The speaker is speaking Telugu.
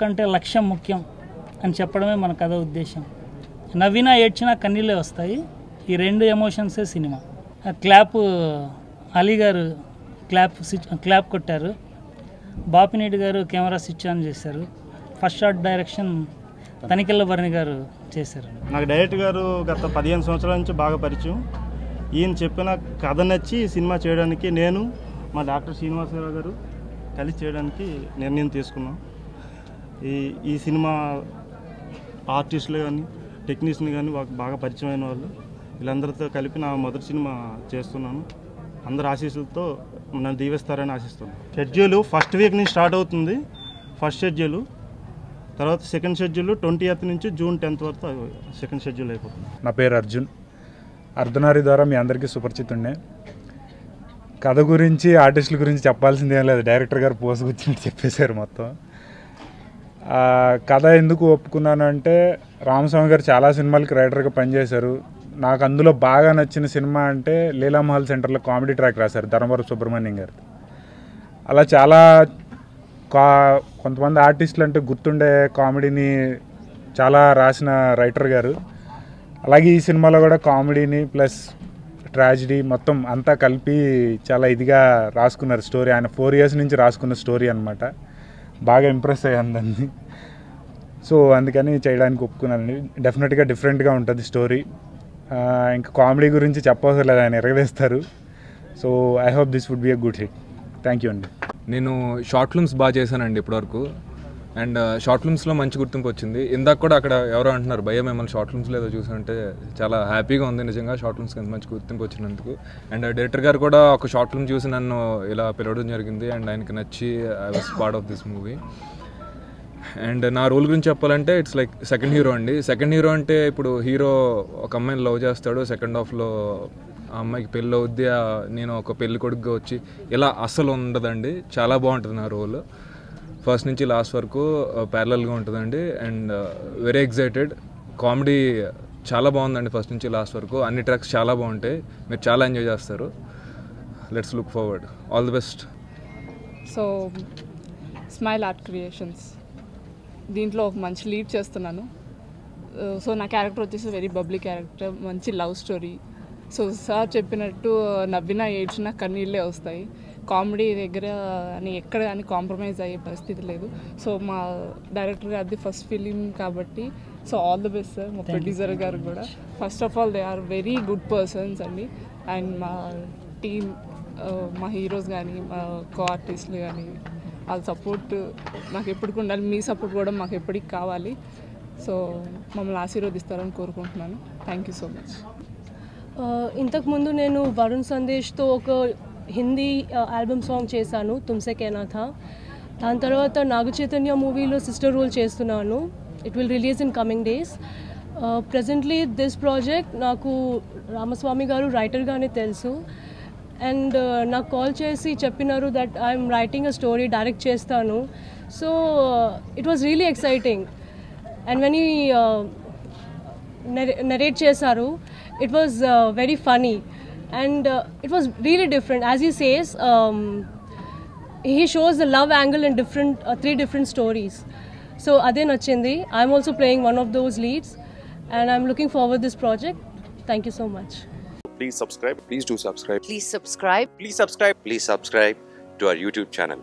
కంటే లక్ష్యం ముఖ్యం అని చెప్పడమే మన కథ ఉద్దేశం. నవ్వినా ఏడ్చినా కన్నీళ్ళే వస్తాయి. ఈ రెండు ఎమోషన్సే సినిమా. క్లాప్ అలీ గారు క్లాప్ కొట్టారు. బాపినేటి గారు కెమెరా స్విచ్ ఆన్ చేశారు. First shot direction Tanikella Bharani garu చేశారు. నాకు డైరెక్టర్ గారు గత 15 సంవత్సరాల నుంచి బాగా పరిచయం. ఈయన చెప్పిన కథ నచ్చి సినిమా చేయడానికి నేను మా డాక్టర్ శ్రీనివాసరావు గారు కలిసి చేయడానికి నిర్ణయం తీసుకున్నాం. ఈ సినిమా ఆర్టిస్టులు కానీ టెక్నీషియన్ కానీ బాగా పరిచయమైన వాళ్ళు, వీళ్ళందరితో కలిపి నా మొదటి సినిమా చేస్తున్నాను. అందరి ఆశీస్సులతో నన్ను దీవిస్తారని ఆశిస్తున్నాను. షెడ్యూల్ ఫస్ట్ వీక్ నుంచి స్టార్ట్ అవుతుంది. ఫస్ట్ షెడ్యూల్, తర్వాత సెకండ్ షెడ్యూల్ 20th నుంచి జూన్ 10th వరకు సెకండ్ షెడ్యూల్ అయిపోతుంది. నా పేరు అర్జున్. అర్ధనారి ద్వారా మీ అందరికీ సుపరిచితుండే. కథ గురించి ఆర్టిస్టుల గురించి చెప్పాల్సింది ఏం లేదు, డైరెక్టర్ గారు పోసుకొచ్చినట్టు చెప్పేశారు మొత్తం. కథ ఎందుకు ఒప్పుకున్నాను అంటే, రామస్వామి గారు చాలా సినిమాలకి రైటర్గా పనిచేశారు. నాకు అందులో బాగా నచ్చిన సినిమా అంటే లీలామహల్ సెంటర్లో కామెడీ ట్రాక్ రాశారు ధర్మవరపు సుబ్రహ్మణ్యం గారు. అలా చాలా కొంతమంది ఆర్టిస్టులు అంటే గుర్తుండే కామెడీని చాలా రాసిన రైటర్ గారు. అలాగే ఈ సినిమాలో కూడా కామెడీని ప్లస్ ట్రాజిడీ మొత్తం అంతా కలిపి చాలా ఇదిగా రాసుకున్నారు స్టోరీ. ఆయన 4 years నుంచి రాసుకున్న స్టోరీ అనమాట. బాగా ఇంప్రెస్ అయ్యాను దాన్ని. సో అందుకని చేయడానికి ఒప్పుకున్నాను. డెఫినెట్గా డిఫరెంట్గా ఉంటుంది స్టోరీ. ఇంకా కామెడీ గురించి చెప్పవసరం లేదు, ఆయన ఎరగవేస్తారు. So I hope this would be a good hit. Thank you అండి. నేను షార్ట్ ఫిల్మ్స్ బాగా చేశానండి ఇప్పటివరకు. అండ్ షార్ట్ ఫిల్మ్స్లో మంచి గుర్తింపు వచ్చింది. ఇందాక కూడా అక్కడ ఎవరో అంటున్నారు, భయ్య మిమ్మల్ని షార్ట్ ఫిల్మ్స్లో ఏదో చూసానంటే చాలా హ్యాపీగా ఉంది నిజంగా షార్ట్ ఫిల్మ్స్కి ఎంత మంచి గుర్తింపు వచ్చినందుకు. అండ్ డైరెక్టర్ గారు కూడా ఒక షార్ట్ ఫిల్మ్ చూసి నన్ను ఇలా పిలవడం జరిగింది. అండ్ ఆయనకి నచ్చి I was part of this movie. And నా రోల్ గురించి చెప్పాలంటే ఇట్స్ లైక్ సెకండ్ హీరో అండి. సెకండ్ హీరో అంటే ఇప్పుడు హీరో ఒక అమ్మాయిని లవ్ చేస్తాడు, సెకండ్ హాఫ్లో ఆ అమ్మాయికి పెళ్ళి అవుద్ది, నేను ఒక పెళ్లి కొడుకుగా వచ్చి ఇలా అస్సలు ఉండదండి. చాలా బాగుంటుంది నా రోల్. ఫస్ట్ నుంచి లాస్ట్ వరకు ప్యారలల్గా ఉంటుందండి. And very excited. కామెడీ చాలా బాగుందండి ఫస్ట్ నుంచి లాస్ట్ వరకు. అన్ని ట్రాక్స్ చాలా బాగుంటాయి, మీరు చాలా ఎంజాయ్ చేస్తారు. Let's look forward. All the best. So smile art creations దీంట్లో ఒక మంచి లీడ్ చేస్తున్నాను. సో నా క్యారెక్టర్ వచ్చేసి వెరీ బబ్లీ క్యారెక్టర్, మంచి లవ్ స్టోరీ. సో సార్ చెప్పినట్టు నవ్వినా ఏడ్చినా కన్నీళ్ళే వస్తాయి. కామెడీ దగ్గర అని ఎక్కడ కానీ కాంప్రమైజ్ అయ్యే పరిస్థితి లేదు. సో మా డైరెక్టర్ గారిది ఫస్ట్ ఫిలిం కాబట్టి so all the best sir. మా ప్రొడ్యూసర్ గారు కూడా first of all they are very good persons అండి. అండ్ మా టీమ్, మా హీరోస్ కానీ మా కో ఆర్టిస్టులు కానీ వాళ్ళ సపోర్ట్ మాకు ఎప్పటికి ఉండాలి. మీ సపోర్ట్ కూడా మాకు ఎప్పటికి కావాలి. సో మమ్మల్ని ఆశీర్వదిస్తారని కోరుకుంటున్నాను. Thank you so much. ఇంతకుముందు నేను వరుణ్ సందేశ్తో ఒక హిందీ ఆల్బమ్ సాంగ్ చేశాను, తుమ్సే कहना था. దాని తర్వాత నాగ చైతన్య మూవీలో సిస్టర్ రోల్ చేస్తున్నాను. It will release in coming days. Presently this project నాకు రామస్వామి గారు రైటర్గానే తెలుసు. అండ్ నాకు కాల్ చేసి చెప్పినారు that I'm writing a story, direct చేస్తాను. So it was really exciting. And when ఈ నరేట్ చేశారు, it was very funny and it was really different. As he says, he shows the love angle in different 3 different stories. So ade nachindi. I'm also playing one of those leads and I'm looking forward this project. Thank you so much. Please subscribe. Please do subscribe. Please subscribe. Please subscribe. Please subscribe to our YouTube channel.